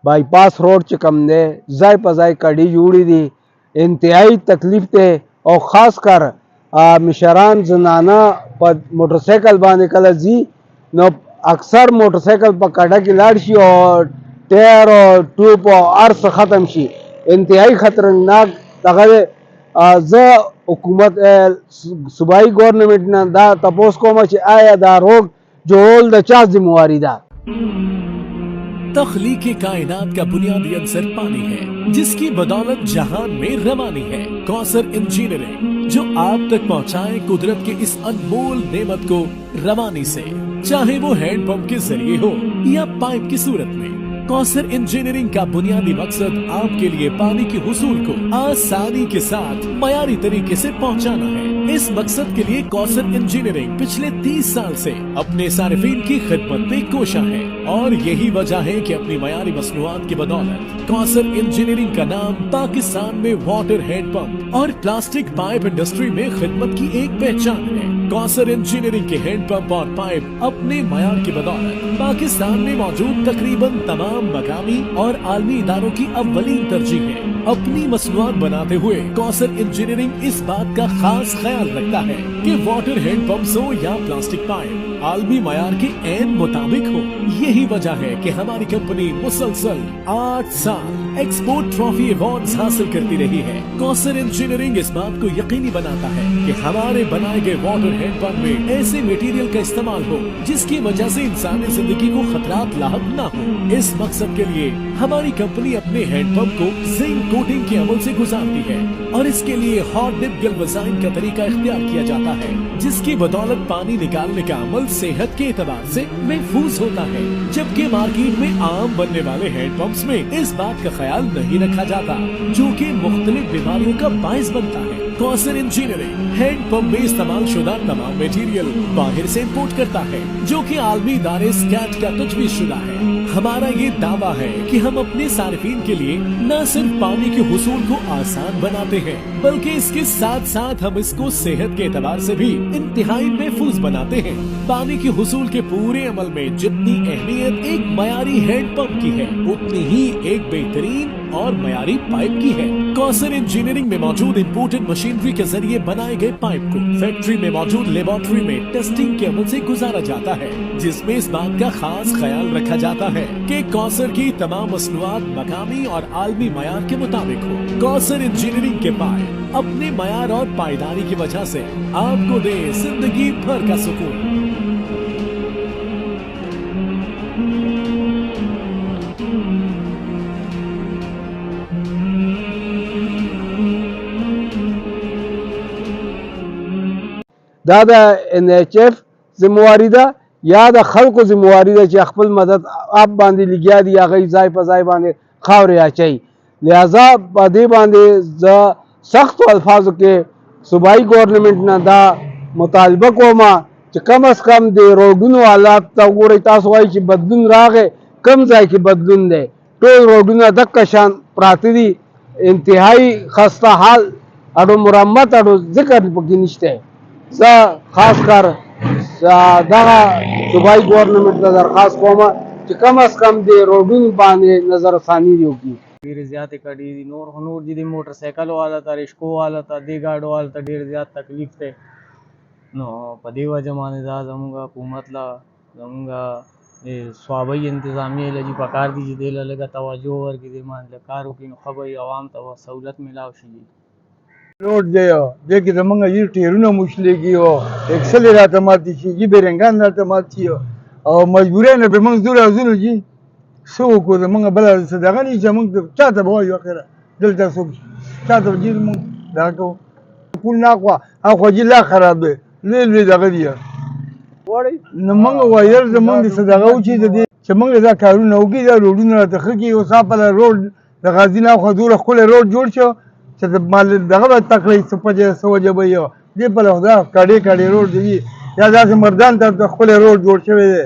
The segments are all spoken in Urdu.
بائی پاس روڈ چې کم دی ځای په ځای کډې جوړې دي، انتہائی تکلیف دی. او خاص کر مشران زنانه په موټر سایکل باندې کله ځي نو اکثر موټر سایکل په کډه کې لاړ شي او ټایر او ټوب او هر څه ختم شي. انتہائی خطرناک دغه دی. زه حکومت صوبائی گورنمنٹ نه دا تپوس کوم چې آیا دا روډ جوړول د چا ذمہواری ده؟ تخلیق کائنات کا بنیادی عنصر پانی ہے، جس کی بدولت جہان میں روانی ہے. کوثر انجینئرنگ جو آپ تک پہنچائے قدرت کے اس انمول نعمت کو روانی سے، چاہے وہ ہینڈ پمپ کے ذریعے ہو یا پائپ کی صورت میں. کوثر انجینئرنگ کا بنیادی مقصد آپ کے لیے پانی کے حصول کو آسانی کے ساتھ معیاری طریقے سے پہنچانا ہے. اس مقصد کے لیے کوثر انجینئرنگ پچھلے 30 سال سے اپنے صارفین کی خدمت میں کوشاں ہے، اور یہی وجہ ہے کہ اپنی معیاری مصنوعات کی بدولت کوثر انجینئرنگ کا نام پاکستان میں واٹر ہینڈ پمپ اور پلاسٹک پائپ انڈسٹری میں خدمت کی ایک پہچان ہے. کوثر انجینئرنگ کے ہینڈ پمپ اور پائپ اپنے معیار کی بدولت پاکستان میں موجود تقریباً تمام مقامی اور عالمی اداروں کی اولین ترجیح ہے. اپنی مصنوعات بناتے ہوئے کوثر انجینئرنگ اس بات کا خاص خیال رکھتا ہے کہ واٹر ہینڈ پمپس ہو یا پلاسٹک پائپ عالمی معیار کے عین مطابق ہو. یہی وجہ ہے کہ ہماری کمپنی مسلسل 8 سال ایکسپورٹ ٹرافی ایوارڈز حاصل کرتی رہی ہے. کوثر انجینئرنگ اس بات کو یقینی بناتا ہے کہ ہمارے بنائے گئے واٹر ہینڈ پمپ میں ایسے میٹیریل کا استعمال ہو جس کی وجہ سے انسانی زندگی کو خطرات لاحق نہ ہو. اس مقصد کے لیے ہماری کمپنی اپنے ہینڈ پمپ کو زنک کوٹنگ کے عمل سے گزارتی ہے، اور اس کے لیے ہاٹ ڈپ گلوزائن کا طریقہ اختیار کیا جاتا ہے، جس کی بدولت پانی نکالنے کا عمل صحت کے اعتبار سے محفوظ ہوتا ہے. جبکہ مارکیٹ میں عام بننے والے ہینڈ پمپس میں اس بات کا خیال نہیں رکھا جاتا، جو کہ مختلف بیماریوں کا باعث بنتا ہے. کوثر انجینئرنگ ہینڈ پمپ میں استعمال شدہ تمام میٹیریل باہر سے امپورٹ کرتا ہے، جو کہ عالمی ادارے اسکیٹ کا تجویز شدہ ہے. ہمارا یہ دعویٰ ہے کہ ہم اپنے صارفین کے لیے نہ صرف پانی کے حصول کو آسان بناتے ہیں، بلکہ اس کے ساتھ ساتھ ہم اس کو صحت کے اعتبار سے بھی انتہائی محفوظ بناتے ہیں. پانی کے حصول کے پورے عمل میں جتنی اہمیت ایک معیاری ہینڈ پمپ کی ہے، اتنی ہی ایک بہترین اور معیاری پائپ کی ہے. کوثر انجینئرنگ میں موجود امپورٹڈ مشینری کے ذریعے بنائے گئے پائپ کو فیکٹری میں موجود لیبارٹری میں ٹیسٹنگ کے عمل سے گزارا جاتا ہے، جس میں اس بات کا خاص خیال رکھا جاتا ہے کہ کوثر کی تمام مصنوعات مقامی اور عالمی معیار کے مطابق ہو. کوثر انجینئرنگ کے پائپ اپنے معیار اور پائیداری کی وجہ سے آپ کو دے زندگی بھر کا سکون. دا د NHF ذمہواری ده یا د خلکو ذمہواری ده چې خپل مدد آپ باندې لګیا دي، هغه ځای په ځای باندې خاورې اچوي. لہذا په دې باندې زه سختو الفاظو کې صوبائی گورنمنٹ نه دا مطالبه کوم چې کم از کم د روډونو حالات ته وګورئ. تاسو وایي چې بدلون راغی، کم ځای کې بدلون دی؟ ټول روډونه دقه شان پراته دي، انتہائی خسته حال، اډو مرمت اډو ذکر پکې نشته. زه خاص کر دغه صوبائی گورنمنٹ ته درخواست کوم چې کم از کم د روډونو باندې نظر ثانی دی وکړي. ډېرې زیاتې کډې دي، نور دي د موټر سایکل والا ته، رشکو والا ته، دې ګاډو والا ته ډېر زیات تکلیف دی. نو په دې وجه باندې دا زموږ حکومت له زموږ صوبائی انتظامیه له جي پکار دي چې دې له لږه توجه ورکړي، دې باندې کار وکړي، نو ښه به وي، عوام ته سہولت میلاو شي. روډ دی دې کې زمونږ یې ټیرونه موشلېږي او اکسلې راته ماتې شي، جي بیرنګان راته مات شي، او مجبورۍ نه به موږ ځو راځو جي څه وکړو. زمونږ بله څه دغه نه چې موږ چا ته به وایو اخره دلته څوک چا ته جي موږ دغه کوو. پول نه اخوا اخوا جي لا خراب دی، لوی لوی دغه دي. نو موږ ویل زمونږ د څه دغه و چې د دې چې موږ دا کارونه وکړي، دا روډونه راته ښه کړي. اوس هغه روډ د غازي نه اخوا دومره ښکلی روډ جوړ شو چې د مال دغه به تکړی څه وجه به یو دې په خدا کاډې کاډې روډ دی، یا داسې مردان ته ښکلی روډ جوړ شوی دی.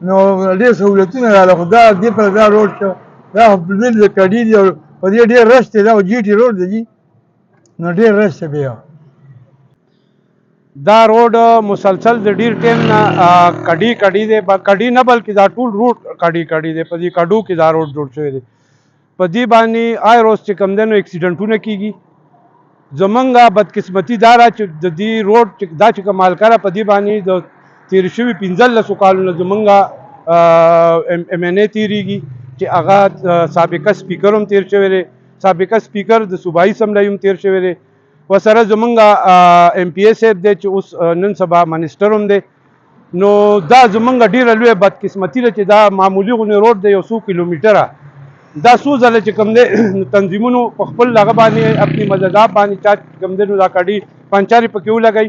نو ډېر سهولتونه راغله، خو دا دې په دا روډ شو، دا بالکل د کاډې دي او په دې ډېر رش دی. دا جي ټي روډ دی جي، نو ډېر رش دی بیا. دا روډ مسلسل د ډیر ټیم نه کډي دی، کډي نه بلکې دا ټول روډ کډي دی. په دې کډو کې دا روډ جوړ شوی دی. په دې باندې آی روز چې کوم دی نو اکسیډنټونه کېږي. زمونږ بدقسمتي دا ده چې د دې روډ دا چې کوم مالکره په دې باندې د تېر شوي 15 کالونه زمونږ ایم این اے تېرېږي چې هغه سابقه سپیکر هم تېر شوی دی، سابقه سپیکر د صوبایي اسمبلی هم تېر شوی دی. ورسره زمونږ ایم پی اے صاحب دی چې اوس نن سبا منسټر هم دی. نو دا زمونږ ډېره لویه بدقسمتي ده چې دا معمولي غونې روډ دی، 100 کیلومیټره. دا څو ځله چې کوم دی تنظیمونو په خپل هغه باندې اپنی مزداب باندې چا کوم دی نو دا کډي پنچارې پکې ولګئ.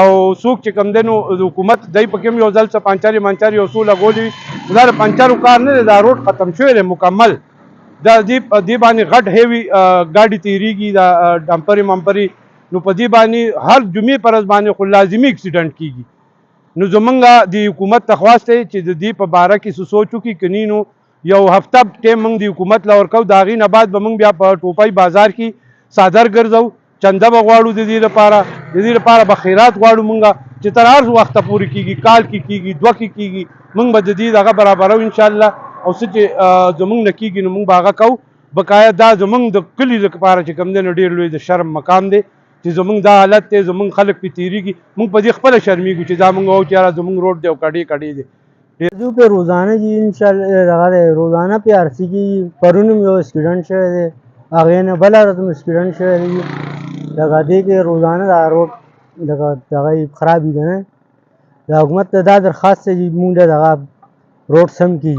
او څوک چې کوم دی نو حکومت دی پکې هم یو ځل څه پنچارې یو څو لګولي، دا د پنچرو کار نه دی، دا روډ ختم شوی دی مکمل. دا دې باندې غټ هیوي ګاډي تېرېږي، دا ډمپرې ممپرې، نو په دې باندې هر جمعې پر ورځ باندې خو لازمي اکسیډنټ کېږي. نو زمونږ د حکومت ته خواست دی چې د دې په باره کې څه سوچ وکړي، که نه نو یو هفته ټیم موږ د حکومت له ورکوو، د هغې نه بعد به موږ بیا په ټوپۍ بازار کې څادر ګرځو، چنده به غواړو د دې لپاره به خیرات غواړو مونږ چې تر هر وخته پورې کېږي، کال کې کېږي، 2 کې کېږي، مونږ به د دې دغه برابرو انشاءالله. او څه چې زمونږ نه کېږي نو مونږ به هغه کوو. بقایا دا زمونږ د کلي لپاره چې کوم دی نو ډېر لوی د شرم مقام دی چې زمونږ دا حالت دی، زمونږ خلک پې تېرېږي، مونږ په دې خپله شرمېږو چې دا مونږ وایو چې یاره زمونږ روډ دی او کډې دی. جو پہ روزانہ جی انشاءاللہ روزانہ پہ آر سی کی پرونم جو اسٹوڈنٹ شوی دی هغې نه بله ورځ هم اسټوډنټ شوی دی. دغه دې کې روزانه دا روډ دغه خراب وي که نه، د حکومت ته دا درخواست دی چې مونږ دغه روډ سم کړي.